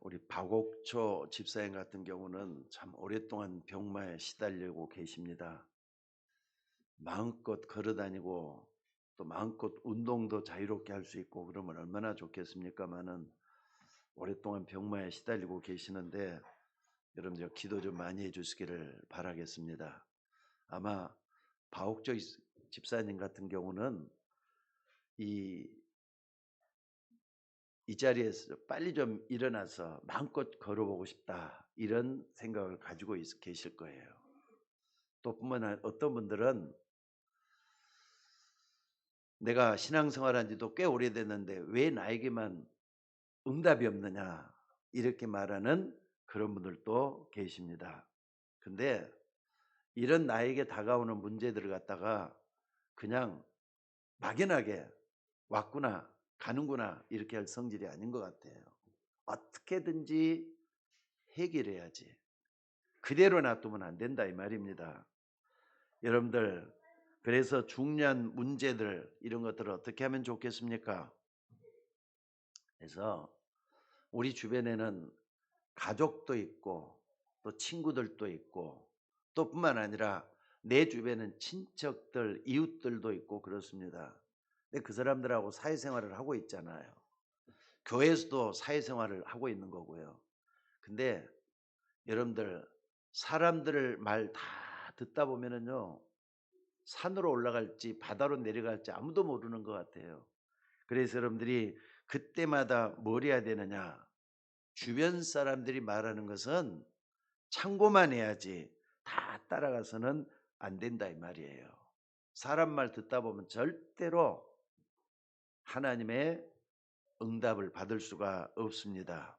우리 박옥초 집사님 같은 경우는 참 오랫동안 병마에 시달리고 계십니다. 마음껏 걸어 다니고 또 마음껏 운동도 자유롭게 할 수 있고 그러면 얼마나 좋겠습니까마는 오랫동안 병마에 시달리고 계시는데 여러분들 기도 좀 많이 해주시기를 바라겠습니다. 아마 박옥초 집사님 같은 경우는 이 자리에서 빨리 좀 일어나서 마음껏 걸어보고 싶다 이런 생각을 가지고 계실 거예요. 또 뿐만 아니라 어떤 분들은 내가 신앙생활한 지도 꽤 오래됐는데 왜 나에게만 응답이 없느냐 이렇게 말하는 그런 분들도 계십니다. 근데 이런 나에게 다가오는 문제들을 갖다가 그냥 막연하게 왔구나 가는구나 이렇게 할 성질이 아닌 것 같아요. 어떻게든지 해결해야지. 그대로 놔두면 안 된다 이 말입니다. 여러분들 그래서 중요한 문제들 이런 것들을 어떻게 하면 좋겠습니까? 그래서 우리 주변에는 가족도 있고 또 친구들도 있고 또 뿐만 아니라 내 주변은 친척들 이웃들도 있고 그렇습니다. 근데 그 사람들하고 사회생활을 하고 있잖아요. 교회에서도 사회생활을 하고 있는 거고요. 근데 여러분들 사람들 말 다 듣다 보면은요 산으로 올라갈지 바다로 내려갈지 아무도 모르는 것 같아요. 그래서 여러분들이 그때마다 뭘 해야 되느냐, 주변 사람들이 말하는 것은 참고만 해야지 다 따라가서는 안 된다 이 말이에요. 사람 말 듣다 보면 절대로 하나님의 응답을 받을 수가 없습니다.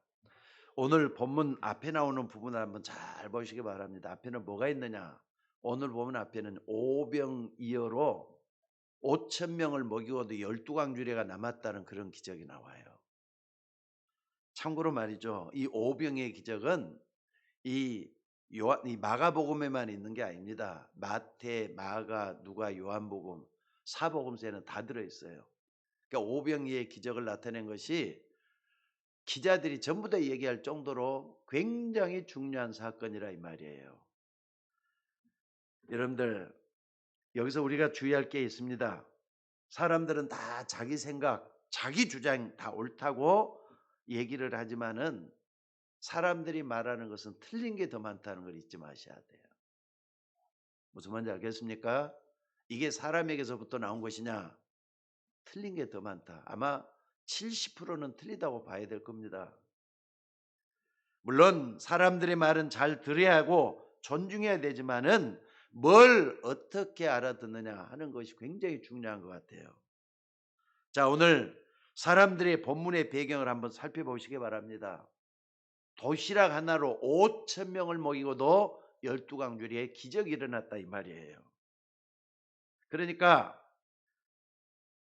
오늘 본문 앞에 나오는 부분을 한번 잘 보시기 바랍니다. 앞에는 뭐가 있느냐? 오늘 보면 앞에는 오병이어로 5천 명을 먹이고도 12광주리가 남았다는 그런 기적이 나와요. 참고로 말이죠. 이 오병의 기적은 이 마가복음에만 있는 게 아닙니다. 마태, 마가, 누가, 요한복음, 사복음서에는 다 들어있어요. 그러니까 오병이의 기적을 나타낸 것이 기자들이 전부 다 얘기할 정도로 굉장히 중요한 사건이라 이 말이에요. 여러분들 여기서 우리가 주의할 게 있습니다. 사람들은 다 자기 생각, 자기 주장 다 옳다고 얘기를 하지만은 사람들이 말하는 것은 틀린 게 더 많다는 걸 잊지 마셔야 돼요. 무슨 말인지 알겠습니까? 이게 사람에게서부터 나온 것이냐? 틀린 게 더 많다. 아마 70%는 틀리다고 봐야 될 겁니다. 물론 사람들의 말은 잘 들어야 하고 존중해야 되지만은 뭘 어떻게 알아듣느냐 하는 것이 굉장히 중요한 것 같아요. 자, 오늘 사람들의 본문의 배경을 한번 살펴보시기 바랍니다. 도시락 하나로 5천 명을 먹이고도 12광주리에 기적이 일어났다 이 말이에요. 그러니까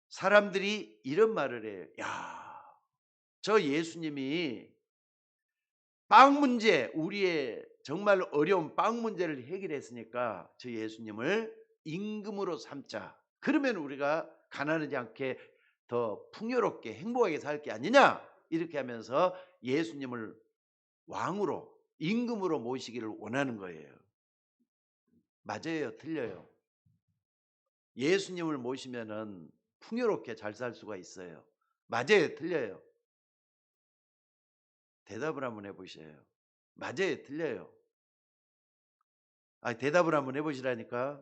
사람들이 이런 말을 해요. 야, 저 예수님이 빵 문제, 우리의 정말 어려운 빵 문제를 해결했으니까 저 예수님을 임금으로 삼자. 그러면 우리가 가난하지 않게 더 풍요롭게 행복하게 살 게 아니냐? 이렇게 하면서 예수님을 왕으로 임금으로 모시기를 원하는 거예요. 맞아요, 틀려요? 예수님을 모시면은 풍요롭게 잘 살 수가 있어요. 맞아요, 틀려요? 대답을 한번 해보셔요. 맞아요, 틀려요? 대답을 한번 해보시라니까.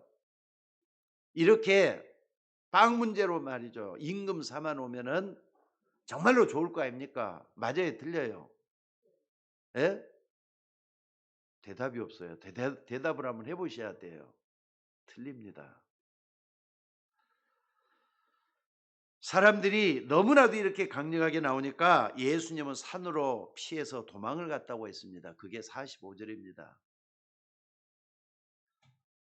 이렇게 빵 문제로 말이죠. 임금 삼아 놓으면은 정말로 좋을 거 아닙니까? 맞아요, 틀려요? 예? 대답이 없어요. 대답을 한번 해보셔야 돼요. 틀립니다. 사람들이 너무나도 이렇게 강력하게 나오니까 예수님은 산으로 피해서 도망을 갔다고 했습니다. 그게 45절입니다.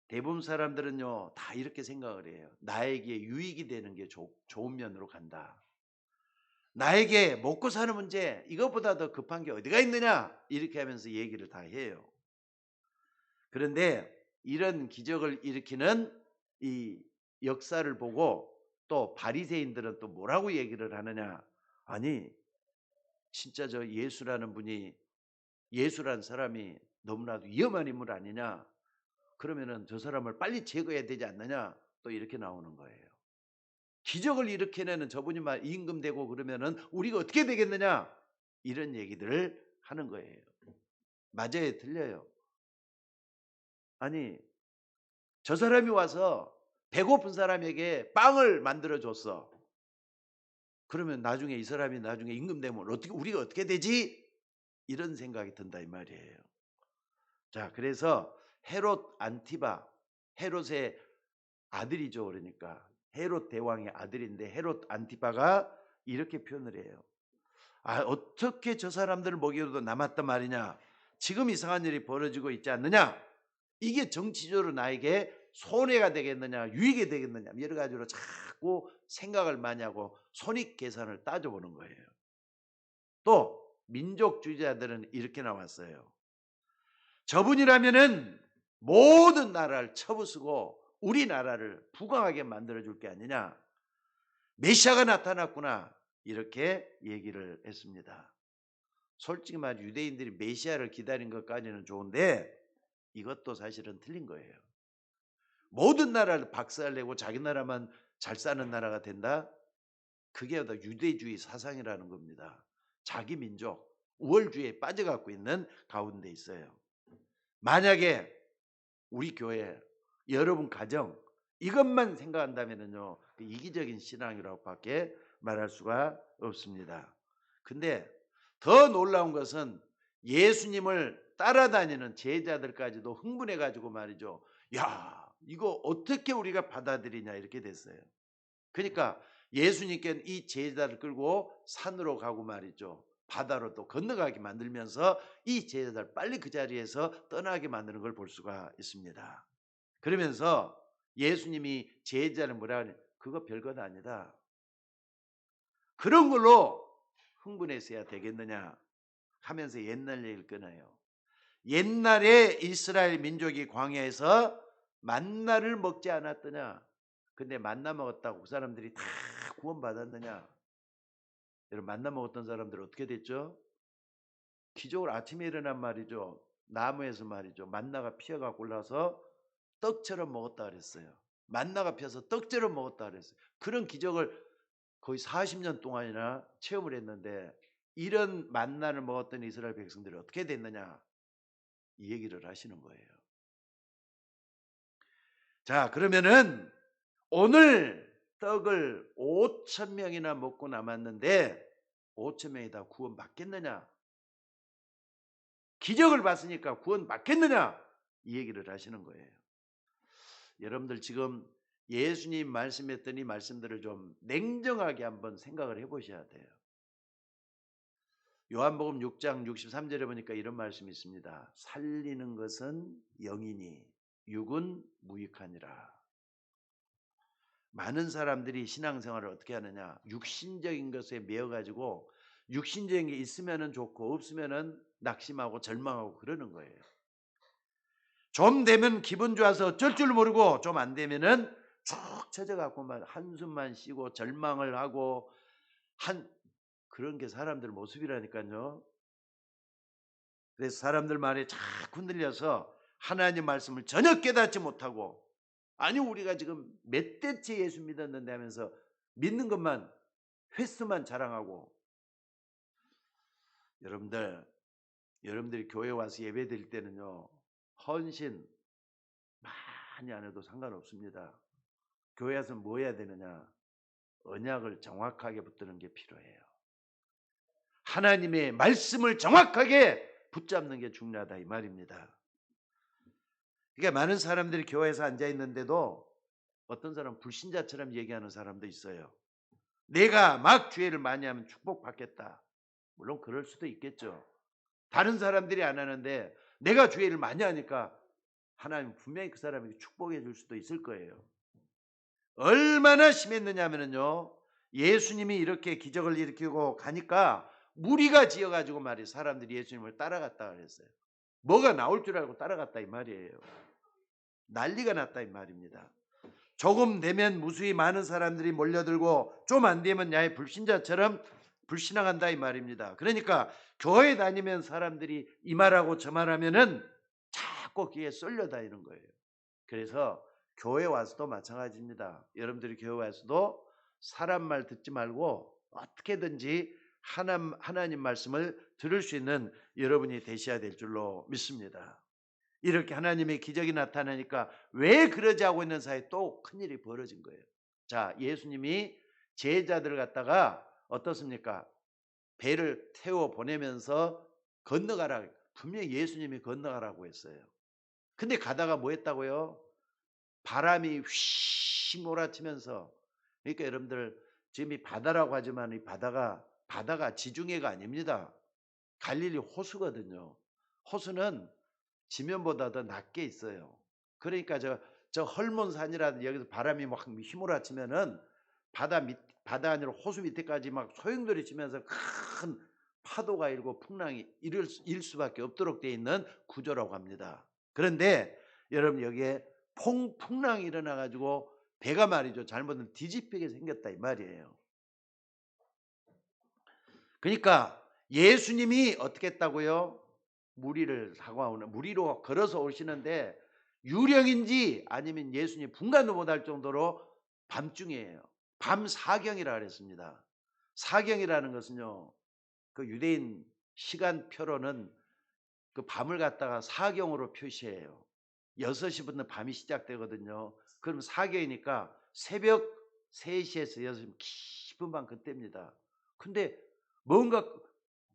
대부분 사람들은요 다 이렇게 생각을 해요. 나에게 유익이 되는 게 좋은 면으로 간다. 나에게 먹고 사는 문제 이것보다 더 급한 게 어디가 있느냐 이렇게 하면서 얘기를 다 해요. 그런데 이런 기적을 일으키는 이 역사를 보고 또 바리새인들은 또 뭐라고 얘기를 하느냐. 아니 진짜 저 예수라는 분이, 예수라는 사람이 너무나도 위험한 인물 아니냐? 그러면은 저 사람을 빨리 제거해야 되지 않느냐? 또 이렇게 나오는 거예요. 기적을 일으켜내는 저분이 막 임금되고 그러면은 우리가 어떻게 되겠느냐? 이런 얘기들을 하는 거예요. 맞아요, 틀려요? 아니, 저 사람이 와서 배고픈 사람에게 빵을 만들어 줬어. 그러면 나중에 이 사람이 나중에 임금되면 어떻게, 우리가 어떻게 되지? 이런 생각이 든다 이 말이에요. 자, 그래서 헤롯 안티바, 헤롯의 아들이죠. 그러니까 헤롯 대왕의 아들인데 헤롯 안티바가 이렇게 표현을 해요. 아, 어떻게 저 사람들을 먹여도 남았단 말이냐? 지금 이상한 일이 벌어지고 있지 않느냐? 이게 정치적으로 나에게 손해가 되겠느냐, 유익이 되겠느냐, 여러 가지로 자꾸 생각을 많이 하고 손익 계산을 따져보는 거예요. 또 민족주의자들은 이렇게 나왔어요. 저분이라면은 모든 나라를 쳐부수고 우리나라를 부강하게 만들어줄 게 아니냐. 메시아가 나타났구나. 이렇게 얘기를 했습니다. 솔직히 말해 유대인들이 메시아를 기다린 것까지는 좋은데 이것도 사실은 틀린 거예요. 모든 나라를 박살내고 자기 나라만 잘 사는 나라가 된다? 그게 다 유대주의 사상이라는 겁니다. 자기 민족, 우월주의에 빠져갖고 있는 가운데 있어요. 만약에 우리 교회, 여러분 가정 이것만 생각한다면요 이기적인 신앙이라고밖에 말할 수가 없습니다. 근데 더 놀라운 것은 예수님을 따라다니는 제자들까지도 흥분해 가지고 말이죠. 야, 이거 어떻게 우리가 받아들이냐 이렇게 됐어요. 그러니까 예수님께는 이 제자를 끌고 산으로 가고 말이죠. 바다로 또 건너가게 만들면서 이 제자들 빨리 그 자리에서 떠나게 만드는 걸 볼 수가 있습니다. 그러면서 예수님이 제자를 뭐라 하냐? 그거 별것 아니다. 그런 걸로 흥분했어야 되겠느냐 하면서 옛날 얘기를 꺼내요. 옛날에 이스라엘 민족이 광야에서 만나를 먹지 않았더냐? 근데 만나 먹었다고 그 사람들이 다 구원받았느냐? 여러분 만나 먹었던 사람들 어떻게 됐죠? 기적으로 아침에 일어난 말이죠. 나무에서 말이죠. 만나가 피어갖고 올라서 떡처럼 먹었다 그랬어요. 만나가 피어서 떡처럼 먹었다 그랬어요. 그런 기적을 거의 40년 동안이나 체험을 했는데 이런 만나를 먹었던 이스라엘 백성들이 어떻게 됐느냐? 이 얘기를 하시는 거예요. 자, 그러면은 오늘 떡을 5천 명이나 먹고 남았는데 5천 명이 다 구원 받겠느냐? 기적을 봤으니까 구원 받겠느냐? 이 얘기를 하시는 거예요. 여러분들 지금 예수님 말씀했던 이 말씀들을 좀 냉정하게 한번 생각을 해보셔야 돼요. 요한복음 6장 63절에 보니까 이런 말씀이 있습니다. 살리는 것은 영이니 육은 무익하니라. 많은 사람들이 신앙생활을 어떻게 하느냐? 육신적인 것에 매여가지고 육신적인 게 있으면 좋고 없으면 낙심하고 절망하고 그러는 거예요. 좀 되면 기분 좋아서 어쩔 줄 모르고 좀 안 되면은 쭉 처져갖고 한숨만 쉬고 절망을 하고 그런 게 사람들 모습이라니까요. 그래서 사람들 말에 자꾸 흔들려서 하나님 말씀을 전혀 깨닫지 못하고 아니 우리가 지금 몇 대째 예수 믿었는데 하면서 믿는 것만 횟수만 자랑하고 여러분들이 교회 와서 예배 드릴 때는요 헌신 많이 안 해도 상관없습니다. 교회 와서 뭐 해야 되느냐? 언약을 정확하게 붙드는 게 필요해요. 하나님의 말씀을 정확하게 붙잡는 게 중요하다 이 말입니다. 그러니까 많은 사람들이 교회에서 앉아 있는데도 어떤 사람은 불신자처럼 얘기하는 사람도 있어요. 내가 막 죄를 많이 하면 축복받겠다. 물론 그럴 수도 있겠죠. 다른 사람들이 안 하는데 내가 죄를 많이 하니까 하나님 분명히 그 사람에게 축복해 줄 수도 있을 거예요. 얼마나 심했느냐 하면요. 예수님이 이렇게 기적을 일으키고 가니까 무리가 지어가지고 말이에요. 사람들이 예수님을 따라갔다 그랬어요. 뭐가 나올 줄 알고 따라갔다 이 말이에요. 난리가 났다 이 말입니다. 조금 되면 무수히 많은 사람들이 몰려들고 좀 안 되면 야의 불신자처럼 불신앙한다 이 말입니다. 그러니까 교회 다니면 사람들이 이 말하고 저 말하면은 자꾸 귀에 쏠려 다니는 거예요. 그래서 교회 와서도 마찬가지입니다. 여러분들이 교회 와서도 사람 말 듣지 말고 어떻게든지 하나님 말씀을 들을 수 있는 여러분이 되셔야 될 줄로 믿습니다. 이렇게 하나님의 기적이 나타나니까 왜 그러지 하고 있는 사이에 또 큰일이 벌어진 거예요. 자, 예수님이 제자들을 갖다가 어떻습니까? 배를 태워 보내면서 건너가라. 분명히 예수님이 건너가라고 했어요. 근데 가다가 뭐 했다고요? 바람이 휘 몰아치면서, 그러니까 여러분들 지금 이 바다라고 하지만 이 바다가 지중해가 아닙니다. 갈릴리 호수거든요. 호수는 지면보다 더 낮게 있어요. 그러니까 저 헐몬산이라든지 여기서 바람이 막 휘몰아치면은 바다 아니라 호수 밑에까지 막 소용돌이 치면서 큰 파도가 일고 풍랑이 일 수밖에 없도록 되어 있는 구조라고 합니다. 그런데 여러분 여기에 풍랑이 일어나 가지고 배가 말이죠, 잘못은 뒤집히게 생겼다 이 말이에요. 그러니까 예수님이 어떻게 했다고요? 무리로 걸어서 오시는데 유령인지 아니면 예수님 분간도 못할 정도로 밤중이에요. 밤 사경이라 그랬습니다. 사경이라는 것은요, 그 유대인 시간표로는 그 밤을 갖다가 사경으로 표시해요. 6시부터 밤이 시작되거든요. 그럼 사경이니까 새벽 3시에서 6시 깊은 밤 그때입니다. 근데 뭔가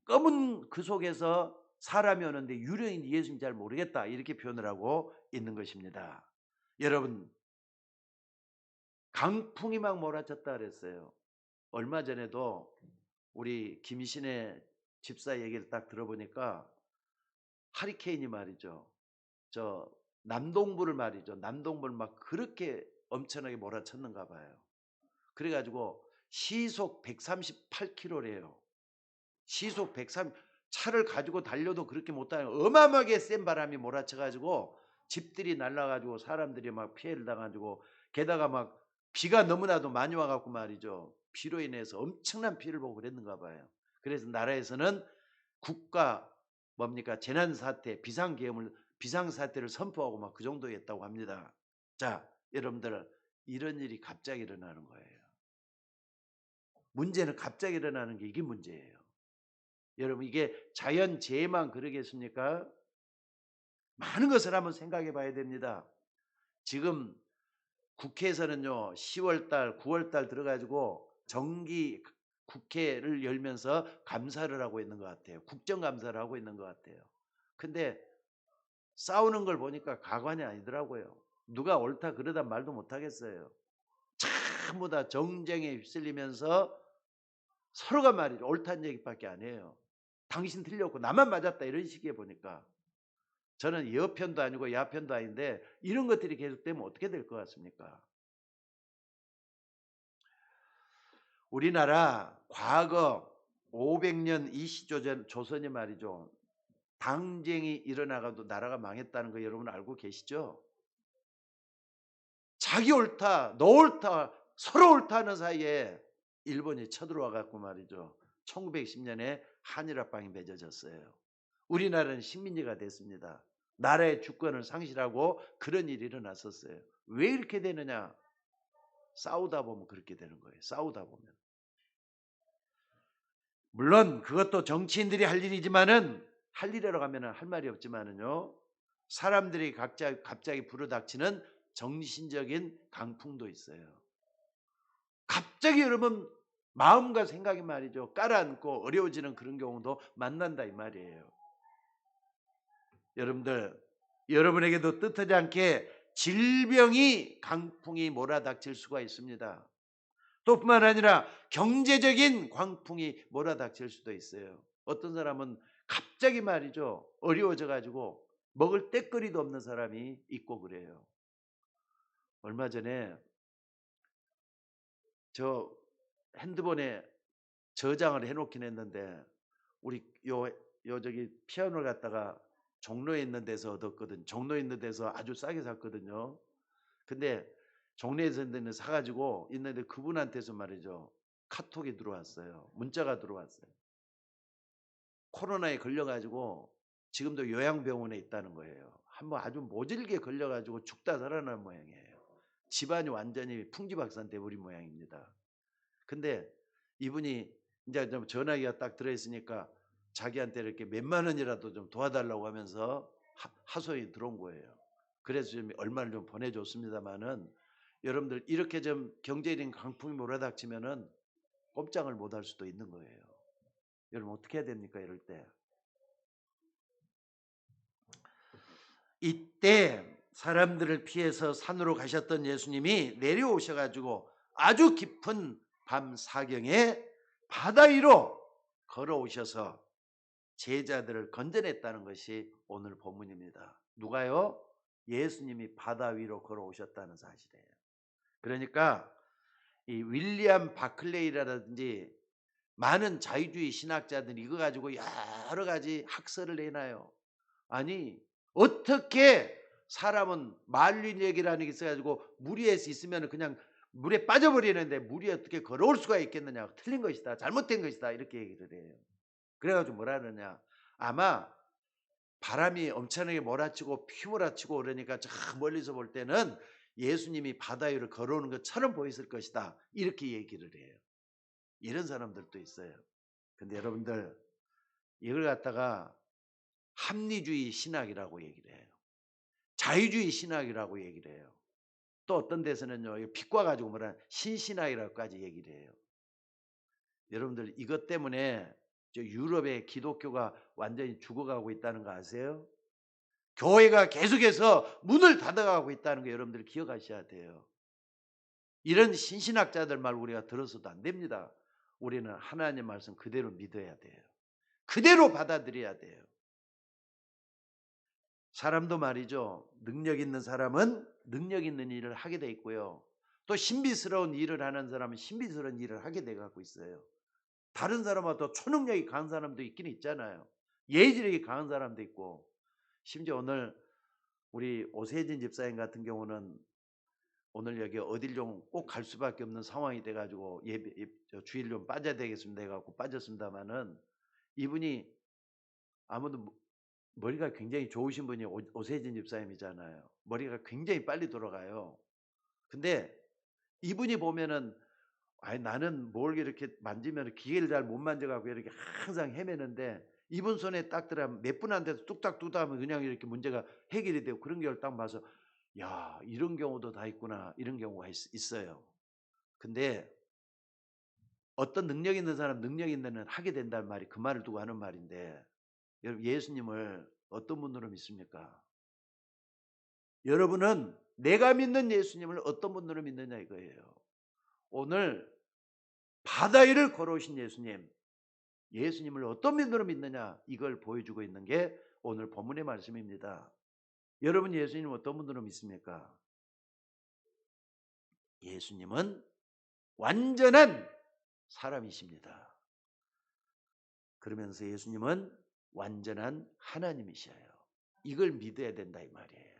검은 그 속에서 사람이 오는데 유령인지 예수인지 잘 모르겠다 이렇게 표현을 하고 있는 것입니다. 여러분 강풍이 막 몰아쳤다 그랬어요. 얼마 전에도 우리 김신의 집사 얘기를 딱 들어보니까 하리케인이 말이죠, 저 남동부를 말이죠, 남동부를 막 그렇게 엄청나게 몰아쳤는가 봐요. 그래가지고 시속 138km래요. 시속 103, 차를 가지고 달려도 그렇게 못 다녀요. 어마어마하게 센 바람이 몰아쳐가지고 집들이 날라가지고 사람들이 막 피해를 당가지고, 게다가 막 비가 너무나도 많이 와갖고 말이죠, 비로 인해서 엄청난 피해를 보고 그랬는가 봐요. 그래서 나라에서는 국가 뭡니까 재난사태 비상사태를 선포하고 막 그 정도였다고 합니다. 자, 여러분들 이런 일이 갑자기 일어나는 거예요. 문제는 갑자기 일어나는 게 이게 문제예요. 여러분 이게 자연재해만 그러겠습니까? 많은 것을 한번 생각해 봐야 됩니다. 지금 국회에서는요 10월달 9월달 들어가지고 정기 국회를 열면서 감사를 하고 있는 것 같아요. 국정감사를 하고 있는 것 같아요. 근데 싸우는 걸 보니까 가관이 아니더라고요. 누가 옳다 그러다 말도 못하겠어요. 전부 다 정쟁에 휩쓸리면서 서로가 말이죠, 옳다는 얘기밖에 안 해요. 당신 틀렸고 나만 맞았다 이런 식이에 보니까 저는 여편도 아니고 야편도 아닌데 이런 것들이 계속되면 어떻게 될 것 같습니까? 우리나라 과거 500년 이시조선 조선이 말이죠, 당쟁이 일어나가도 나라가 망했다는 거 여러분 알고 계시죠? 자기 옳다 너 옳다 서로 옳다는 사이에 일본이 쳐들어와 갖고 말이죠, 1910년에 한일합방이 맺어졌어요. 우리나라는 식민지가 됐습니다. 나라의 주권을 상실하고 그런 일이 일어났었어요. 왜 이렇게 되느냐? 싸우다 보면 그렇게 되는 거예요. 싸우다 보면. 물론 그것도 정치인들이 할 일이지만은, 할 일이라고 하면 할 말이 없지만은요, 사람들이 갑자기 불어닥치는 정신적인 강풍도 있어요. 갑자기 여러분 마음과 생각이 말이죠 깔아앉고 어려워지는 그런 경우도 만난다 이 말이에요. 여러분들 여러분에게도 뜻하지 않게 질병이 강풍이 몰아닥칠 수가 있습니다. 또 뿐만 아니라 경제적인 광풍이 몰아닥칠 수도 있어요. 어떤 사람은 갑자기 말이죠 어려워져 가지고 먹을 때거리도 없는 사람이 있고 그래요. 얼마 전에 저 핸드폰에 저장을 해놓긴 했는데 우리 저기 피아노를 갖다가 종로에 있는 데서 얻었거든. 종로에 있는 데서 아주 싸게 샀거든요. 근데 종로에서 있는 데 사가지고 있는데 그분한테서 말이죠, 카톡이 들어왔어요. 문자가 들어왔어요. 코로나에 걸려가지고 지금도 요양병원에 있다는 거예요. 한번 아주 모질게 걸려가지고 죽다 살아난 모양이에요. 집안이 완전히 풍지박산 돼버린 모양입니다. 근데 이분이 이제 좀 전화기가 딱 들어있으니까 자기한테 이렇게 몇만 원이라도 좀 도와달라고 하면서 하소연이 들어온 거예요. 그래서 좀 얼마를 좀 보내줬습니다만은 여러분들 이렇게 좀 경제적인 강풍이 몰아닥치면은 꼼짝을 못 할 수도 있는 거예요. 여러분 어떻게 해야 됩니까? 이럴 때. 이때 사람들을 피해서 산으로 가셨던 예수님이 내려오셔가지고 아주 깊은 밤 사경에 바다 위로 걸어오셔서 제자들을 건져냈다는 것이 오늘 본문입니다. 누가요? 예수님이 바다 위로 걸어오셨다는 사실이에요. 그러니까 이 윌리엄 바클레이라든지 많은 자유주의 신학자들이 이거 가지고 여러 가지 학설을 내놔요. 아니 어떻게 사람은 만륜역이라는 게 있어가지고 물 위에 있으면 그냥 물에 빠져버리는데 물 위에 어떻게 걸어올 수가 있겠느냐. 틀린 것이다. 잘못된 것이다. 이렇게 얘기를 해요. 그래가지고 뭐라 하느냐. 아마 바람이 엄청나게 몰아치고 휘몰아치고 그러니까 저 멀리서 볼 때는 예수님이 바다 위로 걸어오는 것처럼 보였을 것이다. 이렇게 얘기를 해요. 이런 사람들도 있어요. 근데 여러분들 이걸 갖다가 합리주의 신학이라고 얘기를 해요. 자유주의 신학이라고 얘기를 해요. 또 어떤 데서는요 빛과 가지고 뭐라 신신학이라고까지 얘기를 해요. 여러분들 이것 때문에 유럽의 기독교가 완전히 죽어가고 있다는 거 아세요? 교회가 계속해서 문을 닫아가고 있다는 거 여러분들 기억하셔야 돼요. 이런 신신학자들 말 우리가 들어서도 안 됩니다. 우리는 하나님의 말씀 그대로 믿어야 돼요. 그대로 받아들여야 돼요. 사람도 말이죠. 능력 있는 사람은 능력 있는 일을 하게 돼 있고요. 또 신비스러운 일을 하는 사람은 신비스러운 일을 하게 돼 갖고 있어요. 다른 사람보다 더 초능력이 강한 사람도 있긴 있잖아요. 예지력이 강한 사람도 있고. 심지어 오늘 우리 오세진 집사님 같은 경우는 오늘 여기 어딜 좀 꼭 갈 수밖에 없는 상황이 돼가지고 주일 좀 빠져야 되겠습니다 해갖고 빠졌습니다만은 이분이 아무도 머리가 굉장히 좋으신 분이 오세진 집사님이잖아요. 머리가 굉장히 빨리 돌아가요. 근데 이분이 보면은 아니 나는 뭘 이렇게 만지면 기계를 잘 못 만져가고 이렇게 항상 헤매는데 이분 손에 딱 들어가면 몇 분 안 돼서 뚝딱뚝딱 하면 그냥 이렇게 문제가 해결이 되고 그런 걸 딱 봐서 야 이런 경우도 다 있구나 이런 경우가 있어요. 근데 어떤 능력 있는 사람 능력 있는 애는 하게 된다는 말이 그 말을 두고 하는 말인데 여러분 예수님을 어떤 분으로 믿습니까? 여러분은 내가 믿는 예수님을 어떤 분으로 믿느냐 이거예요. 오늘 바다 위를 걸어오신 예수님, 예수님을 어떤 분으로 믿느냐 이걸 보여주고 있는 게 오늘 본문의 말씀입니다. 여러분 예수님 어떤 분으로 믿습니까? 예수님은 완전한 사람이십니다. 그러면서 예수님은 완전한 하나님이셔요. 이걸 믿어야 된다 이 말이에요.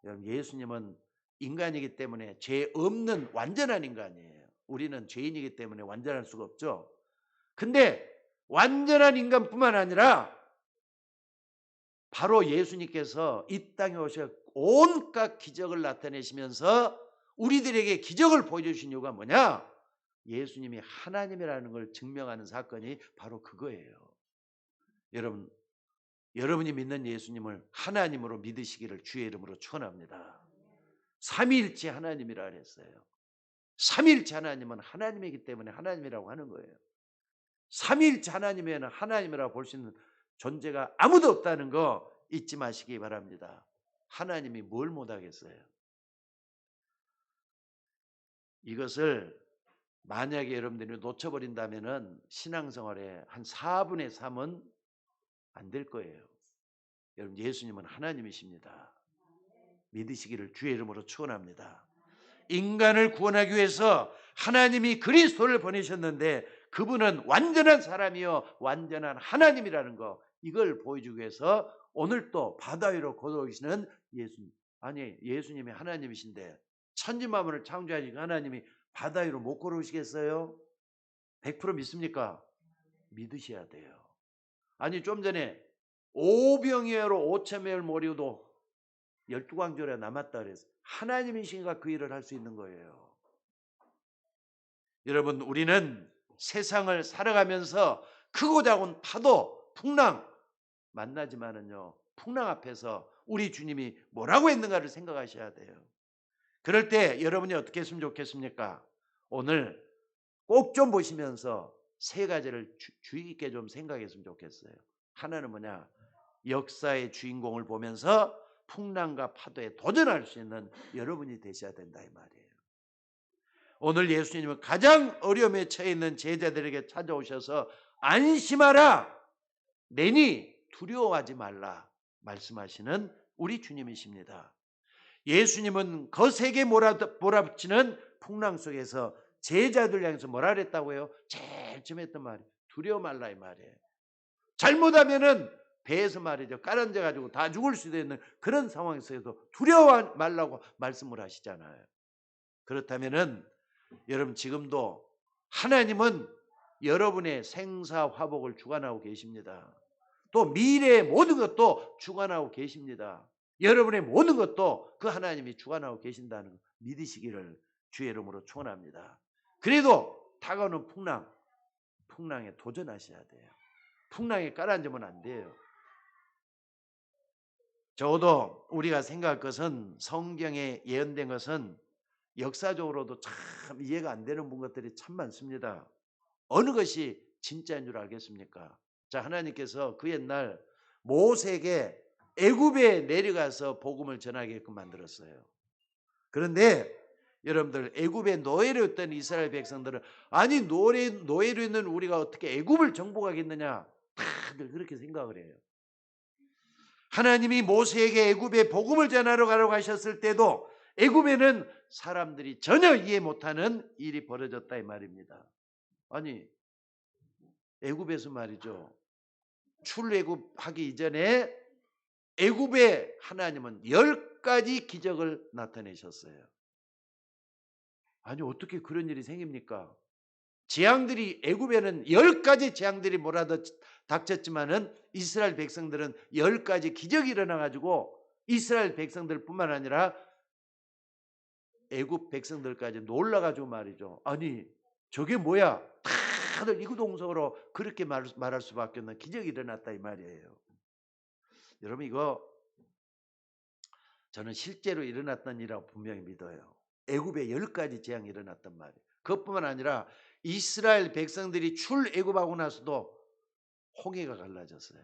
여러분 예수님은 인간이기 때문에 죄 없는 완전한 인간이에요. 우리는 죄인이기 때문에 완전할 수가 없죠. 근데 완전한 인간뿐만 아니라 바로 예수님께서 이 땅에 오셔 온갖 기적을 나타내시면서 우리들에게 기적을 보여주신 이유가 뭐냐? 예수님이 하나님이라는 걸 증명하는 사건이 바로 그거예요. 여러분, 여러분이 믿는 예수님을 하나님으로 믿으시기를 주의 이름으로 축원합니다. 삼위일체 하나님이라 그랬어요. 삼위일체 하나님은 하나님이기 때문에 하나님이라고 하는 거예요. 삼위일체 하나님에는 하나님이라고 볼 수 있는 존재가 아무도 없다는 거 잊지 마시기 바랍니다. 하나님이 뭘 못하겠어요? 이것을 만약에 여러분들이 놓쳐버린다면 신앙생활의 한 4분의 3은 안 될 거예요. 여러분 예수님은 하나님이십니다. 믿으시기를 주의 이름으로 축원합니다. 인간을 구원하기 위해서 하나님이 그리스도를 보내셨는데 그분은 완전한 사람이요 완전한 하나님이라는 거 이걸 보여주기 위해서 오늘 또 바다 위로 걸어오시는 예수님. 아니 예수님이 하나님이신데 천지만물을 창조하신 하나님이 바다 위로 못 걸어오시겠어요? 100% 믿습니까? 믿으셔야 돼요. 아니 좀 전에 오병이어로 5,000명을 모리고도 12광절에 남았다 그래서 하나님이신가 그 일을 할 수 있는 거예요. 여러분 우리는 세상을 살아가면서 크고 작은 파도, 풍랑 만나지만은요. 풍랑 앞에서 우리 주님이 뭐라고 했는가를 생각하셔야 돼요. 그럴 때 여러분이 어떻게 했으면 좋겠습니까? 오늘 꼭 좀 보시면서 세 가지를 주의 깊게 좀 생각했으면 좋겠어요. 하나는 뭐냐? 역사의 주인공을 보면서 풍랑과 파도에 도전할 수 있는 여러분이 되셔야 된다 이 말이에요. 오늘 예수님은 가장 어려움에 처해 있는 제자들에게 찾아오셔서 안심하라, 내니 두려워하지 말라 말씀하시는 우리 주님이십니다. 예수님은 거세게 몰아붙이는 풍랑 속에서 제자들 향해서 뭐라 그랬다고요? 제일 처음 했던 말이 두려워 말라 이 말이에요. 잘못하면은 배에서 말이죠. 깔아앉아 가지고 다 죽을 수도 있는 그런 상황에서도 두려워 말라고 말씀을 하시잖아요. 그렇다면은 여러분 지금도 하나님은 여러분의 생사화복을 주관하고 계십니다. 또 미래의 모든 것도 주관하고 계십니다. 여러분의 모든 것도 그 하나님이 주관하고 계신다는 거 믿으시기를 주의 이름으로 축원합니다. 그래도 다가오는 풍랑에 도전하셔야 돼요. 풍랑에 깔아앉으면 안 돼요. 적어도 우리가 생각할 것은 성경에 예언된 것은 역사적으로도 참 이해가 안 되는 것들이 참 많습니다. 어느 것이 진짜인 줄 알겠습니까? 자, 하나님께서 그 옛날 모세에게 애굽에 내려가서 복음을 전하게끔 만들었어요. 그런데 여러분들 애굽에 노예로 있던 이스라엘 백성들은 아니 노예로 있는 우리가 어떻게 애굽을 정복하겠느냐 다들 그렇게 생각을 해요. 하나님이 모세에게 애굽에 복음을 전하러 가려고 하셨을 때도 애굽에는 사람들이 전혀 이해 못하는 일이 벌어졌다 이 말입니다. 아니 애굽에서 말이죠. 출애굽하기 이전에 애굽에 하나님은 10가지 기적을 나타내셨어요. 아니 어떻게 그런 일이 생깁니까? 재앙들이 애굽에는 10가지 재앙들이 몰아닥쳤지만은 이스라엘 백성들은 10가지 기적이 일어나 가지고 이스라엘 백성들뿐만 아니라 애굽 백성들까지 놀라 가지고 말이죠. 아니 저게 뭐야? 다들 이구동성으로 그렇게 말할 수밖에 없는 기적이 일어났다 이 말이에요. 여러분 이거 저는 실제로 일어났던 일이라고 분명히 믿어요. 애굽에 10가지 재앙이 일어났단 말이에요. 그것뿐만 아니라 이스라엘 백성들이 출애굽하고 나서도 홍해가 갈라졌어요.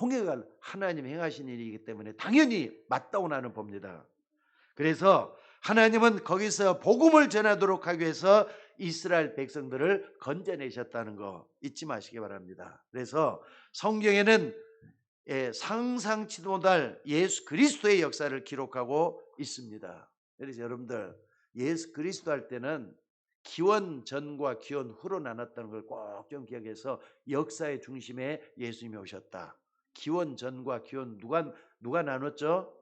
홍해가 하나님 행하신 일이기 때문에 당연히 맞다고 나는 봅니다. 그래서 하나님은 거기서 복음을 전하도록 하기 위해서 이스라엘 백성들을 건져내셨다는 거 잊지 마시기 바랍니다. 그래서 성경에는 상상치도 못할 예수 그리스도의 역사를 기록하고 있습니다. 그래서 여러분들 예수 그리스도 할 때는 기원 전과 기원 후로 나눴다는 걸 꼭 좀 기억해서 역사의 중심에 예수님이 오셨다. 기원 전과 기원 누가 나눴죠?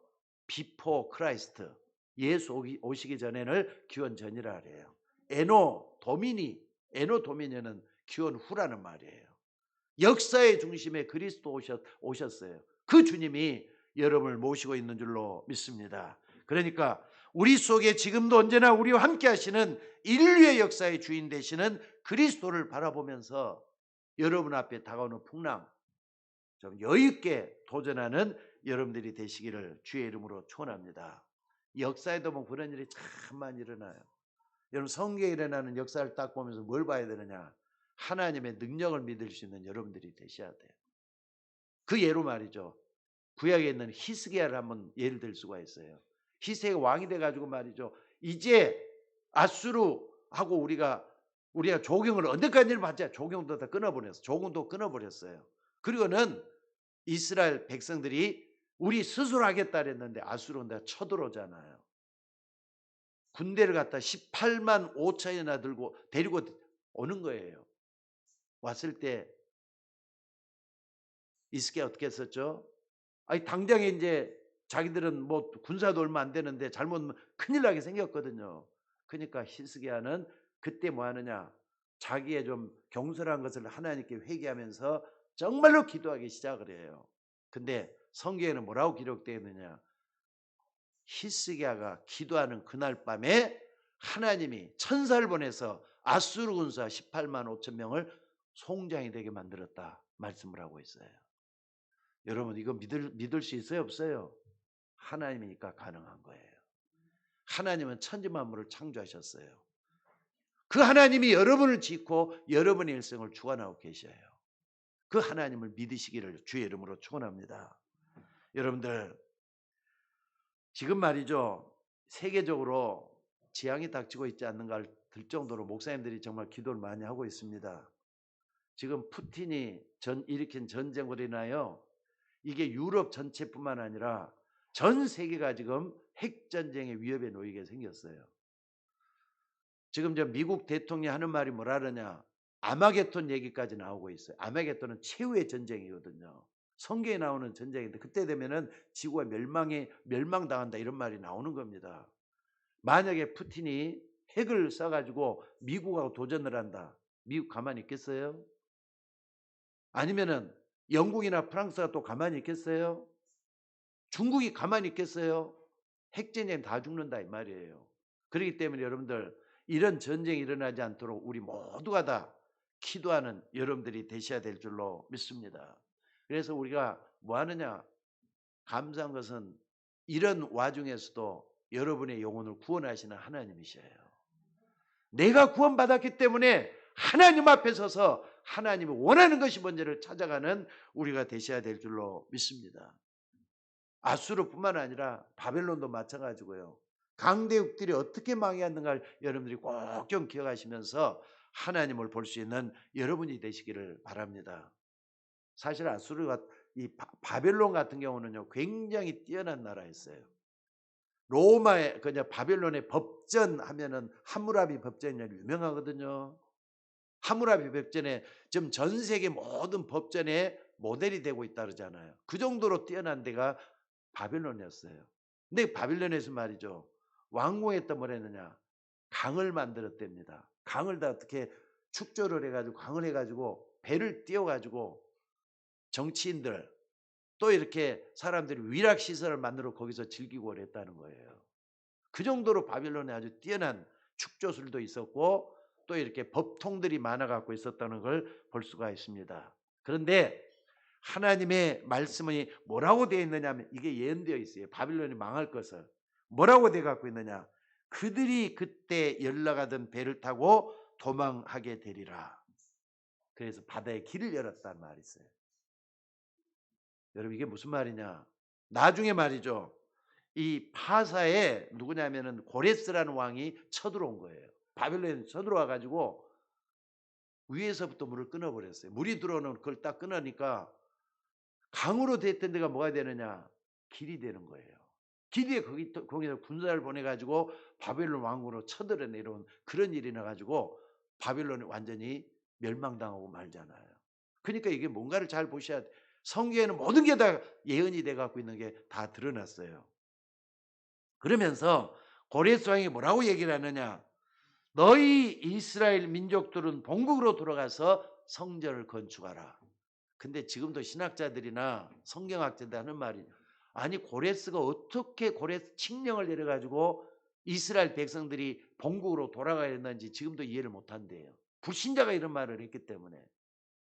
비포 크라이스트. 예수 오시기 전에는 기원 전이라 그래요. 에노 도미니언은 기원 후라는 말이에요. 역사의 중심에 그리스도 오셨어요. 그 주님이 여러분을 모시고 있는 줄로 믿습니다. 그러니까 우리 속에 지금도 언제나 우리와 함께 하시는 인류의 역사의 주인 되시는 그리스도를 바라보면서 여러분 앞에 다가오는 풍랑 좀 여유 있게 도전하는 여러분들이 되시기를 주의 이름으로 축원합니다. 역사에도 보면 그런 일이 참 많이 일어나요. 여러분 성경에 일어나는 역사를 딱 보면서 뭘 봐야 되느냐? 하나님의 능력을 믿을 수 있는 여러분들이 되셔야 돼요. 그 예로 말이죠. 구약에 있는 히스기야를 한번 예를 들 수가 있어요. 히스기야가 왕이 돼가지고 말이죠. 이제 아수르하고 우리가 조경을 언제까지 받자 조경도 다 끊어버렸어요. 조공도 끊어버렸어요. 그리고는 이스라엘 백성들이 우리 스스로 하겠다 그랬는데 아수르는 쳐들어오잖아요. 군대를 갖다 18만 5천이나 데리고 오는 거예요. 왔을 때 히스기야 어떻게 했었죠? 아니 당장에 이제 자기들은 뭐 군사도 얼마 안 되는데 잘못 큰일 나게 생겼거든요. 그러니까 히스기야는 그때 뭐 하느냐? 자기의 좀 경솔한 것을 하나님께 회개하면서 정말로 기도하기 시작을 해요. 근데 성경에는 뭐라고 기록되어 있느냐? 히스기야가 기도하는 그날 밤에 하나님이 천사를 보내서 아수르 군사 18만 5천 명을 송장이 되게 만들었다 말씀을 하고 있어요. 여러분 이거 믿을 수 있어요 없어요? 하나님이니까 가능한 거예요. 하나님은 천지 만물을 창조하셨어요. 그 하나님이 여러분을 짓고 여러분의 일생을 주관하고 계셔요. 그 하나님을 믿으시기를 주의 이름으로 축원합니다. 여러분들 지금 말이죠. 세계적으로 재앙이 닥치고 있지 않는가 들 정도로 목사님들이 정말 기도를 많이 하고 있습니다. 지금 푸틴이 일으킨 전쟁으로 인하여 이게 유럽 전체뿐만 아니라 전 세계가 지금 핵전쟁의 위협에 놓이게 생겼어요. 지금 저 미국 대통령이 하는 말이 뭐라 그러냐? 아마겟돈 얘기까지 나오고 있어요. 아마겟돈은 최후의 전쟁이거든요. 성경에 나오는 전쟁인데 그때 되면은 지구가 멸망당한다 이런 말이 나오는 겁니다. 만약에 푸틴이 핵을 쏴가지고 미국하고 도전을 한다. 미국 가만히 있겠어요? 아니면은 영국이나 프랑스가 또 가만히 있겠어요? 중국이 가만히 있겠어요? 핵전쟁 다 죽는다 이 말이에요. 그렇기 때문에 여러분들 이런 전쟁이 일어나지 않도록 우리 모두가 다 기도하는 여러분들이 되셔야 될 줄로 믿습니다. 그래서 우리가 뭐 하느냐? 감사한 것은 이런 와중에서도 여러분의 영혼을 구원하시는 하나님이셔요. 내가 구원받았기 때문에 하나님 앞에 서서 하나님이 원하는 것이 뭔지를 찾아가는 우리가 되셔야 될 줄로 믿습니다. 아수르뿐만 아니라 바벨론도 마찬가지고요. 강대국들이 어떻게 망했는가를 여러분들이 꼭 좀 기억하시면서 하나님을 볼 수 있는 여러분이 되시기를 바랍니다. 사실 아수르가 이 바벨론 같은 경우는요 굉장히 뛰어난 나라였어요. 로마의 그냥 바벨론의 법전 하면은 함무라비 법전이 유명하거든요. 함무라비 법전에 지금 전 세계 모든 법전의 모델이 되고 있다 그러잖아요. 그 정도로 뛰어난 데가 바벨론이었어요. 근데 바벨론에서 말이죠. 왕궁에다 뭘 했느냐? 강을 만들었답니다. 강을 다 어떻게 축조를 해가지고 강을 해가지고 배를 띄워가지고 정치인들 또 이렇게 사람들이 위락시설을 만들어 거기서 즐기고 그랬다는 거예요. 그 정도로 바벨론에 아주 뛰어난 축조술도 있었고 또 이렇게 법통들이 많아 갖고 있었다는 걸 볼 수가 있습니다. 그런데 하나님의 말씀이 뭐라고 되어 있느냐 하면 이게 예언되어 있어요. 바빌론이 망할 것을. 뭐라고 되어 갖고 있느냐? 그들이 그때 연락하던 배를 타고 도망하게 되리라. 그래서 바다에 길을 열었다는 말이 있어요. 여러분 이게 무슨 말이냐? 나중에 말이죠. 이 파사에 누구냐면은 고레스라는 왕이 쳐들어온 거예요. 바벨론에 쳐들어와 가지고 위에서부터 물을 끊어버렸어요. 물이 들어오는 그걸 딱 끊으니까 강으로 됐던 데가 뭐가 되느냐? 길이 되는 거예요. 길이에 거기서 군사를 보내가지고 바벨론 왕국으로 쳐들어내려온 그런 일이 나가지고 바벨론이 완전히 멸망당하고 말잖아요. 그러니까 이게 뭔가를 잘 보셔야 돼. 성경에는 모든 게 다 예언이 돼 갖고 있는 게 다 드러났어요. 그러면서 고레스 왕이 뭐라고 얘기를 하느냐? 너희 이스라엘 민족들은 본국으로 돌아가서 성전을 건축하라. 근데 지금도 신학자들이나 성경학자들 하는 말이 아니 고레스가 어떻게 고레스 칙령을 내려가지고 이스라엘 백성들이 본국으로 돌아가야 했는지 지금도 이해를 못한대요. 불신자가 이런 말을 했기 때문에.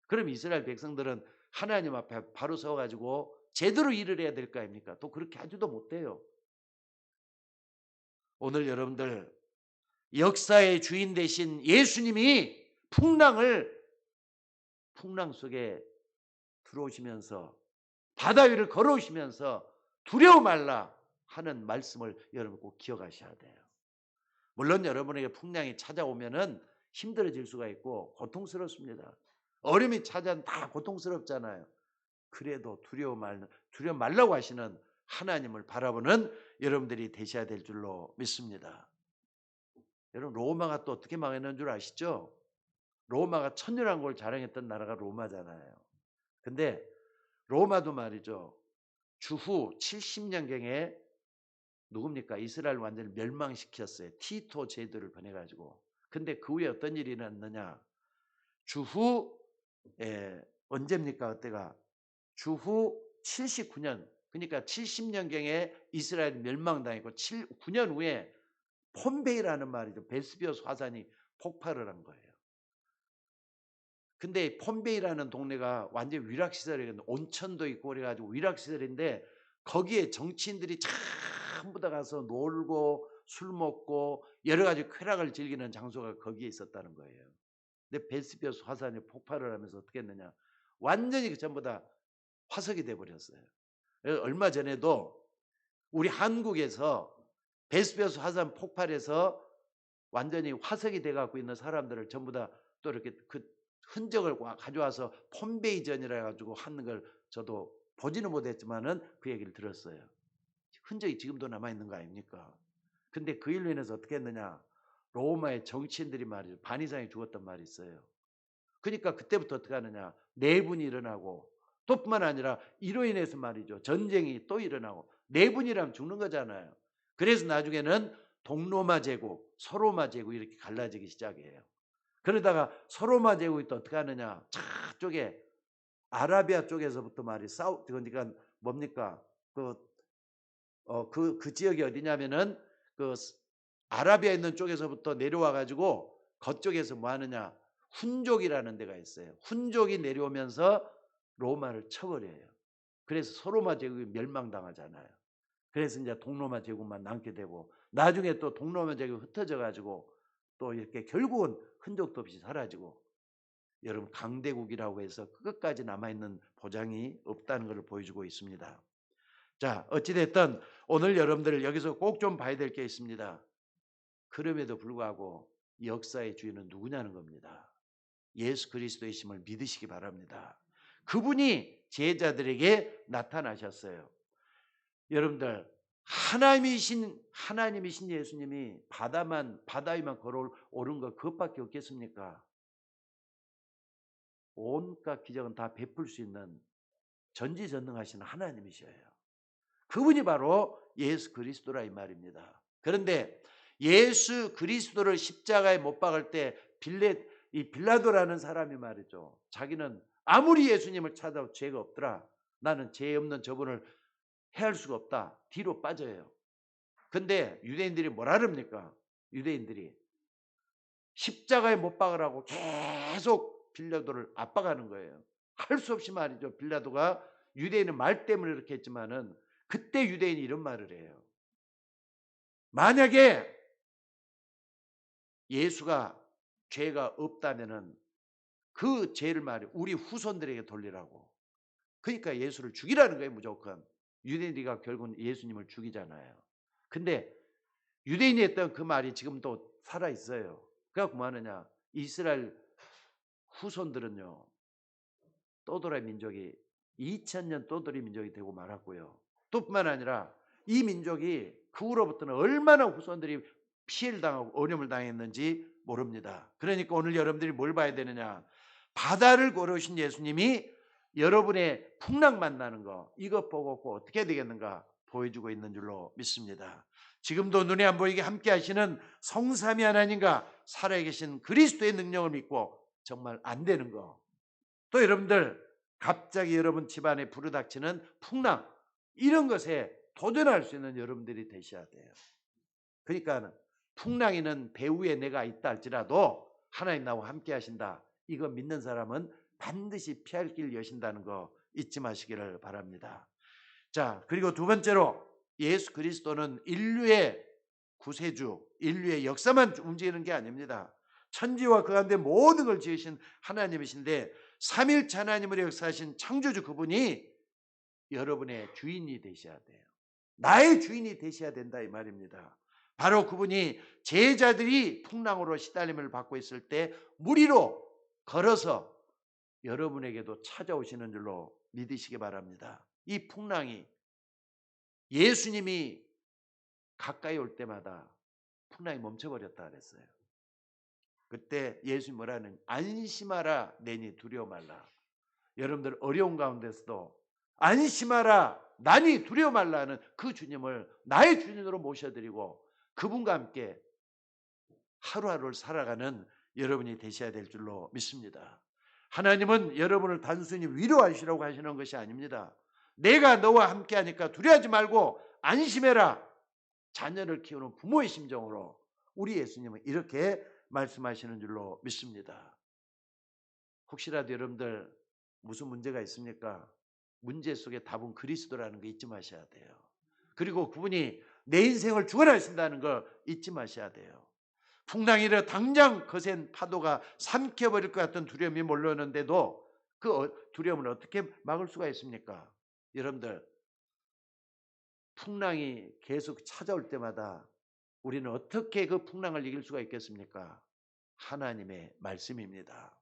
그럼 이스라엘 백성들은 하나님 앞에 바로 서가지고 제대로 일을 해야 될 거 아닙니까? 또 그렇게 하지도 못해요. 오늘 여러분들 역사의 주인 되신 예수님이 풍랑 속에 들어오시면서 바다 위를 걸어오시면서 두려워 말라 하는 말씀을 여러분 꼭 기억하셔야 돼요. 물론 여러분에게 풍랑이 찾아오면은 힘들어질 수가 있고 고통스럽습니다. 어려움이 찾아오면 다 고통스럽잖아요. 그래도 두려워 말라고 하시는 하나님을 바라보는 여러분들이 되셔야 될 줄로 믿습니다. 여러분 로마가 또 어떻게 망했는 줄 아시죠? 로마가 천년왕국을 자랑했던 나라가 로마잖아요. 근데 로마도 말이죠. 주후 70년경에 누굽니까? 이스라엘 완전히 멸망시켰어요. 티토 제도를 보내가지고. 근데 그 후에 어떤 일이 일어났느냐? 주후 언제입니까? 그때가 주후 79년, 그러니까 70년경에 이스라엘이 멸망당했고 9년 후에 폼베이라는 말이죠. 베스비오스 화산이 폭발을 한 거예요. 근데 폼베이라는 동네가 완전 위락시설이거든요. 온천도 있고 그래가지고 위락시설인데 거기에 정치인들이 전부 다 가서 놀고 술 먹고 여러 가지 쾌락을 즐기는 장소가 거기에 있었다는 거예요. 근데 베스비오스 화산이 폭발을 하면서 어떻게 했느냐? 완전히 전부 다 화석이 돼 버렸어요. 얼마 전에도 우리 한국에서 베스비오스 화산 폭발해서 완전히 화석이 돼 갖고 있는 사람들을 전부 다 또 이렇게 그 흔적을 가져와서 폼베이전이라 가지고 하는 걸 저도 보지는 못했지만은 그 얘기를 들었어요. 흔적이 지금도 남아 있는 거 아닙니까? 근데 그 일로 인해서 어떻게 했느냐? 로마의 정치인들이 말이죠. 반 이상이 죽었단 말이 있어요. 그러니까 그때부터 어떻게 하느냐? 내분이 일어나고 또 뿐만 아니라 이로 인해서 말이죠. 전쟁이 또 일어나고 내분이라면 죽는 거잖아요. 그래서 나중에는 동로마 제국, 서로마 제국 이렇게 갈라지기 시작해요. 그러다가 서로마 제국이 또 어떻게 하느냐? 저쪽에 아라비아 쪽에서부터 말이 그러니까 뭡니까? 그 지역이 어디냐면은 그 아라비아 있는 쪽에서부터 내려와 가지고 그쪽에서 뭐 하느냐? 훈족이라는 데가 있어요. 훈족이 내려오면서 로마를 쳐버려요. 그래서 서로마 제국이 멸망당하잖아요. 그래서 이제 동로마 제국만 남게 되고 나중에 또 동로마 제국이 흩어져 가지고 또 이렇게 결국은 흔적도 없이 사라지고 여러분 강대국이라고 해서 끝까지 남아있는 보장이 없다는 것을 보여주고 있습니다. 자, 어찌됐든 오늘 여러분들 여기서 꼭 좀 봐야 될 게 있습니다. 그럼에도 불구하고 역사의 주인은 누구냐는 겁니다. 예수 그리스도의 심을 믿으시기 바랍니다. 그분이 제자들에게 나타나셨어요. 여러분들 하나님이신 예수님이 바다 위만 걸어오른 것 그것밖에 없겠습니까? 온갖 기적은 다 베풀 수 있는 전지전능하신 하나님이셔요. 그분이 바로 예수 그리스도라 이 말입니다. 그런데 예수 그리스도를 십자가에 못 박을 때 빌라도라는 사람이 말이죠. 자기는 아무리 예수님을 찾아도 죄가 없더라. 나는 죄 없는 저분을 해할 수가 없다. 뒤로 빠져요. 근데 유대인들이 뭐라 그럽니까? 유대인들이 십자가에 못 박으라고 계속 빌라도를 압박하는 거예요. 할 수 없이 말이죠. 빌라도가 유대인의 말 때문에 이렇게 했지만은 그때 유대인이 이런 말을 해요. 만약에 예수가 죄가 없다면은 그 죄를 말이 우리 후손들에게 돌리라고. 그러니까 예수를 죽이라는 거예요. 무조건. 유대인들이 결국은 예수님을 죽이잖아요. 근데 유대인이 했던 그 말이 지금도 살아 있어요. 그래갖고 뭐 하느냐? 이스라엘 후손들은요. 떠돌이 민족이 2000년 떠돌이 민족이 되고 말았고요. 또 뿐만 아니라 이 민족이 그 후로부터는 얼마나 후손들이 피해를 당하고 어려움을 당했는지 모릅니다. 그러니까 오늘 여러분들이 뭘 봐야 되느냐? 바다를 걸으신 예수님이 여러분의 풍랑 만나는 거 이것 보고 어떻게 되겠는가 보여주고 있는 줄로 믿습니다. 지금도 눈에 안 보이게 함께 하시는 성삼위 하나님과 살아계신 그리스도의 능력을 믿고 정말 안 되는 거. 또 여러분들 갑자기 여러분 집안에 불어닥치는 풍랑 이런 것에 도전할 수 있는 여러분들이 되셔야 돼요. 그러니까 풍랑이는 배후에 내가 있다 할지라도 하나님 나와 함께 하신다. 이거 믿는 사람은 반드시 피할 길 여신다는 거 잊지 마시기를 바랍니다. 자, 그리고 두 번째로 예수 그리스도는 인류의 구세주, 인류의 역사만 움직이는 게 아닙니다. 천지와 그 가운데 모든 걸 지으신 하나님이신데 삼일체 하나님으로 역사하신 창조주 그분이 여러분의 주인이 되셔야 돼요. 나의 주인이 되셔야 된다 이 말입니다. 바로 그분이 제자들이 풍랑으로 시달림을 받고 있을 때 무리로 걸어서 여러분에게도 찾아오시는 줄로 믿으시기 바랍니다. 이 풍랑이 예수님이 가까이 올 때마다 풍랑이 멈춰버렸다 그랬어요. 그때 예수님 뭐라는 안심하라 내니 두려워 말라. 여러분들 어려운 가운데서도 안심하라 나니 두려워 말라는 그 주님을 나의 주님으로 모셔드리고 그분과 함께 하루하루를 살아가는 여러분이 되셔야 될 줄로 믿습니다. 하나님은 여러분을 단순히 위로하시라고 하시는 것이 아닙니다. 내가 너와 함께하니까 두려워하지 말고 안심해라. 자녀를 키우는 부모의 심정으로 우리 예수님은 이렇게 말씀하시는 줄로 믿습니다. 혹시라도 여러분들 무슨 문제가 있습니까? 문제 속에 답은 그리스도라는 거 잊지 마셔야 돼요. 그리고 그분이 내 인생을 주관하신다는 걸 잊지 마셔야 돼요. 풍랑이라 당장 거센 파도가 삼켜버릴 것 같은 두려움이 몰려오는데도 그 두려움을 어떻게 막을 수가 있습니까? 여러분들 풍랑이 계속 찾아올 때마다 우리는 어떻게 그 풍랑을 이길 수가 있겠습니까? 하나님의 말씀입니다.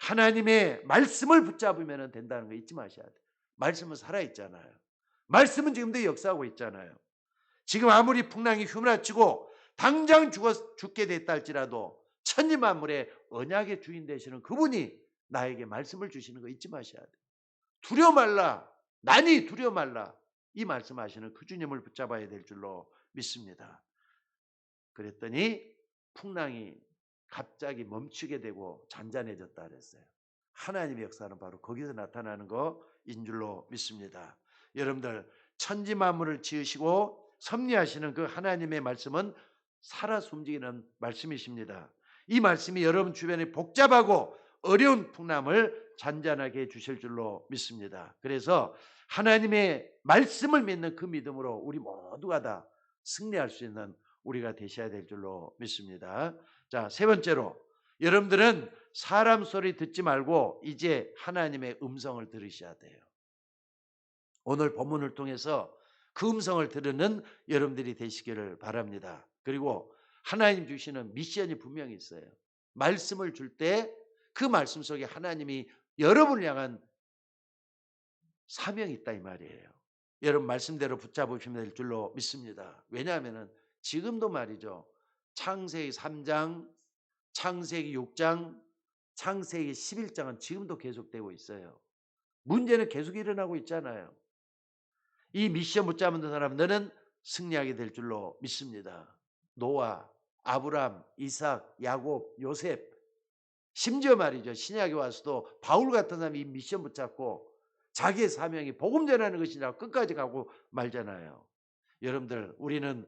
하나님의 말씀을 붙잡으면 된다는 거 잊지 마셔야 돼요. 말씀은 살아있잖아요. 말씀은 지금도 역사하고 있잖아요. 지금 아무리 풍랑이 휘몰아치고 당장 죽게 됐다 할지라도 천지만물의 언약의 주인 되시는 그분이 나에게 말씀을 주시는 거 잊지 마셔야 돼요. 두려워 말라. 난이 두려워 말라. 이 말씀하시는 그 주님을 붙잡아야 될 줄로 믿습니다. 그랬더니 풍랑이 갑자기 멈추게 되고 잔잔해졌다 그랬어요. 하나님의 역사는 바로 거기서 나타나는 거인 줄로 믿습니다. 여러분들 천지 만물을 지으시고 섭리하시는 그 하나님의 말씀은 살아 숨지는 말씀이십니다. 이 말씀이 여러분 주변에 복잡하고 어려운 풍랑을 잔잔하게 해주실 줄로 믿습니다. 그래서 하나님의 말씀을 믿는 그 믿음으로 우리 모두가 다 승리할 수 있는 우리가 되셔야 될 줄로 믿습니다. 자, 세 번째로 여러분들은 사람 소리 듣지 말고 이제 하나님의 음성을 들으셔야 돼요. 오늘 본문을 통해서 그 음성을 들으는 여러분들이 되시기를 바랍니다. 그리고 하나님 주시는 미션이 분명히 있어요. 말씀을 줄 때 그 말씀 속에 하나님이 여러분을 향한 사명이 있다 이 말이에요. 여러분 말씀대로 붙잡으시면 될 줄로 믿습니다. 왜냐하면 지금도 말이죠. 창세기 3장, 창세기 6장, 창세기 11장은 지금도 계속되고 있어요. 문제는 계속 일어나고 있잖아요. 이 미션 붙잡는 사람들은 승리하게 될 줄로 믿습니다. 노아, 아브람, 이삭, 야곱, 요셉, 심지어 말이죠. 신약에 와서도 바울 같은 사람이 이 미션 붙잡고 자기의 사명이 복음 전하는 것이라고 끝까지 가고 말잖아요. 여러분들 우리는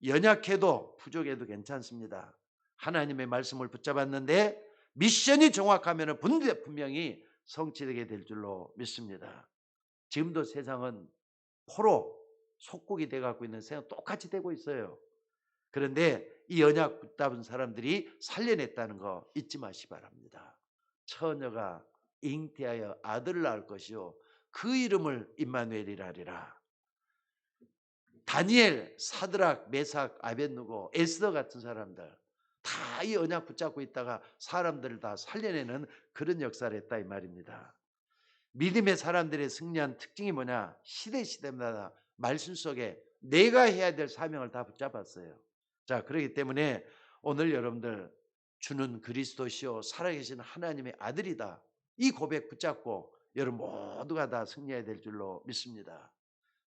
연약해도 부족해도 괜찮습니다. 하나님의 말씀을 붙잡았는데 미션이 정확하면 분명히 성취되게 될 줄로 믿습니다. 지금도 세상은 포로 속국이 돼가고 있는 세상 똑같이 되고 있어요. 그런데 이 언약 붙잡은 사람들이 살려냈다는 거 잊지 마시기 바랍니다. 처녀가 잉태하여 아들을 낳을 것이요 그 이름을 임마누엘이라 하리라. 다니엘, 사드락, 메삭, 아벳느고, 에스더 같은 사람들 다 이 언약 붙잡고 있다가 사람들을 다 살려내는 그런 역사를 했다 이 말입니다. 믿음의 사람들의 승리한 특징이 뭐냐? 시대마다 말씀 속에 내가 해야 될 사명을 다 붙잡았어요. 자, 그렇기 때문에 오늘 여러분들 주는 그리스도시요 살아계신 하나님의 아들이다. 이 고백 붙잡고 여러분 모두가 다 승리해야 될 줄로 믿습니다.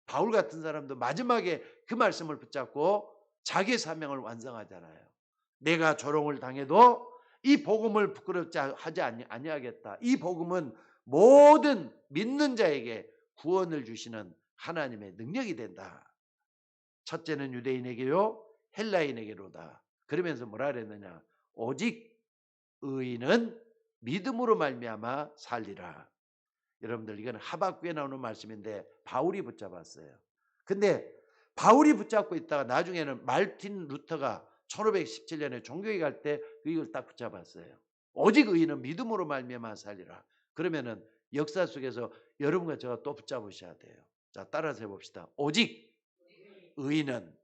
바울 같은 사람도 마지막에 그 말씀을 붙잡고 자기의 사명을 완성하잖아요. 내가 조롱을 당해도 이 복음을 부끄럽지 하지 아니하겠다. 이 복음은 모든 믿는 자에게 구원을 주시는 하나님의 능력이 된다. 첫째는 유대인에게요 헬라인에게로다. 그러면서 뭐라 그랬느냐? 오직 의인은 믿음으로 말미암아 살리라. 여러분들 이건 하박국에 나오는 말씀인데 바울이 붙잡았어요. 근데 바울이 붙잡고 있다가 나중에는 말틴 루터가 1517년에 종교에 갈 때 이걸 딱 붙잡았어요. 오직 의인은 믿음으로 말미암아 살리라. 그러면은 역사 속에서 여러분과 제가 또 붙잡으셔야 돼요. 자, 따라서 해봅시다. 오직 의인은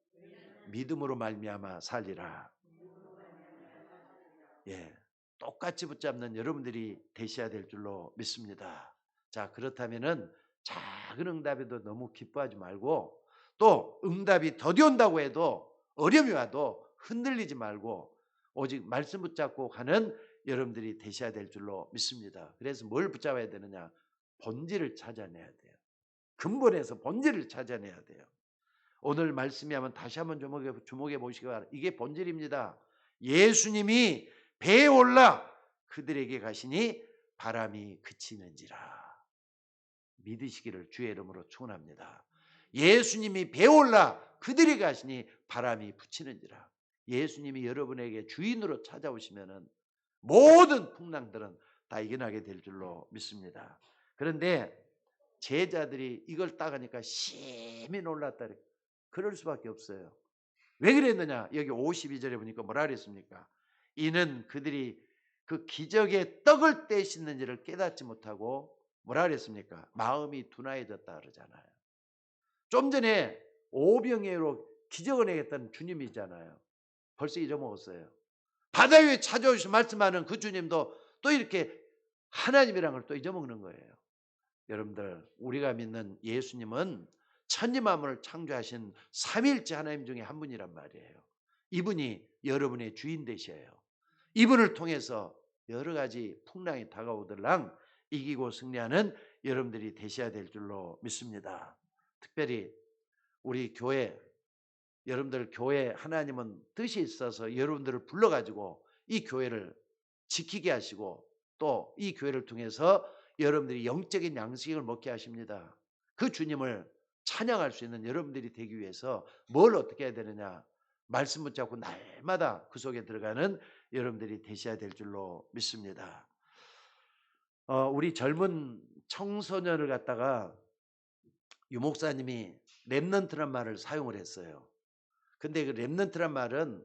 믿음으로 말미암아 살리라. 예, 똑같이 붙잡는 여러분들이 되셔야 될 줄로 믿습니다. 자, 그렇다면은 작은 응답에도 너무 기뻐하지 말고 또 응답이 더디 온다고 해도 어려움이 와도 흔들리지 말고 오직 말씀 붙잡고 가는 여러분들이 되셔야 될 줄로 믿습니다. 그래서 뭘 붙잡아야 되느냐? 본질을 찾아내야 돼요. 근본에서 본질을 찾아내야 돼요. 오늘 말씀이 하면 다시 한번 주목해 보시기 바랍니다. 이게 본질입니다. 예수님이 배에 올라 그들에게 가시니 바람이 그치는지라. 믿으시기를 주의 이름으로 축원합니다. 예수님이 배에 올라 그들이 가시니 바람이 붙이는지라. 예수님이 여러분에게 주인으로 찾아오시면은 모든 풍랑들은 다 이겨나게 될 줄로 믿습니다. 그런데 제자들이 이걸 따가니까 심히 놀랐다. 그럴 수밖에 없어요. 왜 그랬느냐? 여기 52절에 보니까 뭐라 그랬습니까? 이는 그들이 그 기적의 떡을 떼시는지를 깨닫지 못하고 뭐라 그랬습니까? 마음이 둔하여졌다 그러잖아요. 좀 전에 오병이어로 기적을 행했던 주님이잖아요. 벌써 잊어먹었어요. 바다 위에 찾아오셔서 말씀하는 그 주님도 또 이렇게 하나님이란 걸 또 잊어먹는 거예요. 여러분들, 우리가 믿는 예수님은 천지 만물을 창조하신 삼위일체 하나님 중에 한 분이란 말이에요. 이분이 여러분의 주인 되셔요. 이분을 통해서 여러 가지 풍랑이 다가오들랑 이기고 승리하는 여러분들이 되셔야 될 줄로 믿습니다. 특별히 우리 교회, 여러분들 교회 하나님은 뜻이 있어서 여러분들을 불러가지고 이 교회를 지키게 하시고 또 이 교회를 통해서 여러분들이 영적인 양식을 먹게 하십니다. 그 주님을 찬양할 수 있는 여러분들이 되기 위해서 뭘 어떻게 해야 되느냐? 말씀 붙잡고 날마다 그 속에 들어가는 여러분들이 되셔야 될 줄로 믿습니다. 우리 젊은 청소년을 갖다가 유목사님이 렘넌트란 말을 사용을 했어요. 근데 그 렘넌트란 말은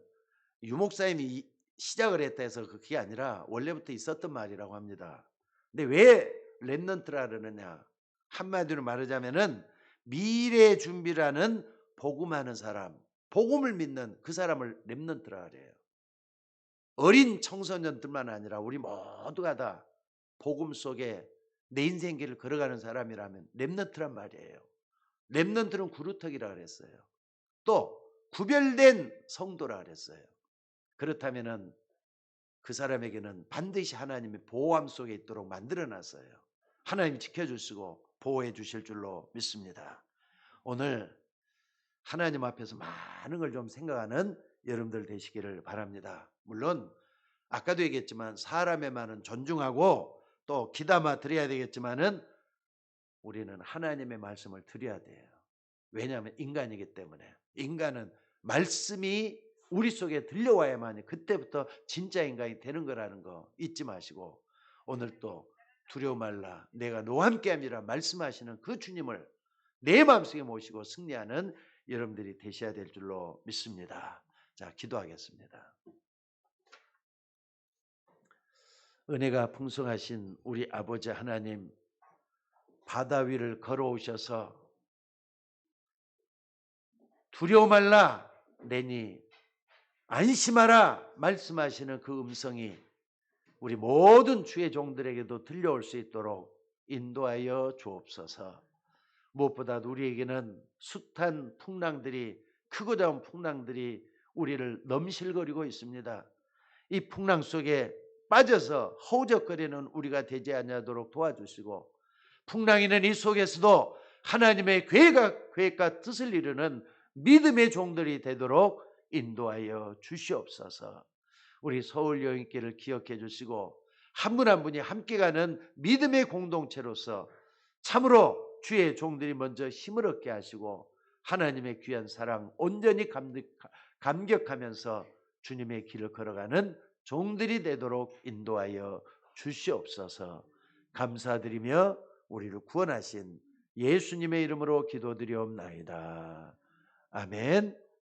유목사님이 시작을 했다 해서 그게 아니라 원래부터 있었던 말이라고 합니다. 근데 왜 렘넌트라 그러느냐? 한마디로 말하자면은 미래 준비라는 복음하는 사람, 복음을 믿는 그 사람을 렘넌트라 그래요. 어린 청소년들만 아니라 우리 모두가 다 복음 속에 내 인생길을 걸어가는 사람이라면 렘넌트란 말이에요. 렘넌트는 구루터기라 그랬어요. 또 구별된 성도라 그랬어요. 그렇다면은 그 사람에게는 반드시 하나님의 보호함 속에 있도록 만들어놨어요. 하나님이 지켜주시고 보호해 주실 줄로 믿습니다. 오늘 하나님 앞에서 많은 걸 좀 생각하는 여러분들 되시기를 바랍니다. 물론 아까도 얘기했지만 사람의 말은 존중하고 또 귀담아 드려야 되겠지만은 우리는 하나님의 말씀을 드려야 돼요. 왜냐하면 인간이기 때문에. 인간은 말씀이 우리 속에 들려와야만 그때부터 진짜 인간이 되는 거라는 거 잊지 마시고 오늘 또 두려워 말라 내가 너와 함께함이라 말씀하시는 그 주님을 내 마음속에 모시고 승리하는 여러분들이 되셔야 될 줄로 믿습니다. 자, 기도하겠습니다. 은혜가 풍성하신 우리 아버지 하나님, 바다 위를 걸어오셔서 두려워 말라 내니 안심하라 말씀하시는 그 음성이 우리 모든 주의 종들에게도 들려올 수 있도록 인도하여 주옵소서. 무엇보다도 우리에게는 숱한 풍랑들이, 크고 작은 풍랑들이 우리를 넘실거리고 있습니다. 이 풍랑 속에 빠져서 허우적거리는 우리가 되지 아니하도록 도와주시고 풍랑이는 이 속에서도 하나님의 계획과 뜻을 이루는 믿음의 종들이 되도록 인도하여 주시옵소서. 우리 서울 여인께를 기억해 주시고 한 분 한 분이 함께 가는 믿음의 공동체로서 참으로 주의 종들이 먼저 힘을 얻게 하시고 하나님의 귀한 사랑 온전히 감격하면서 주님의 길을 걸어가는 종들이 되도록 인도하여 주시옵소서. 감사드리며 우리를 구원하신 예수님의 이름으로 기도드리옵나이다. 아멘.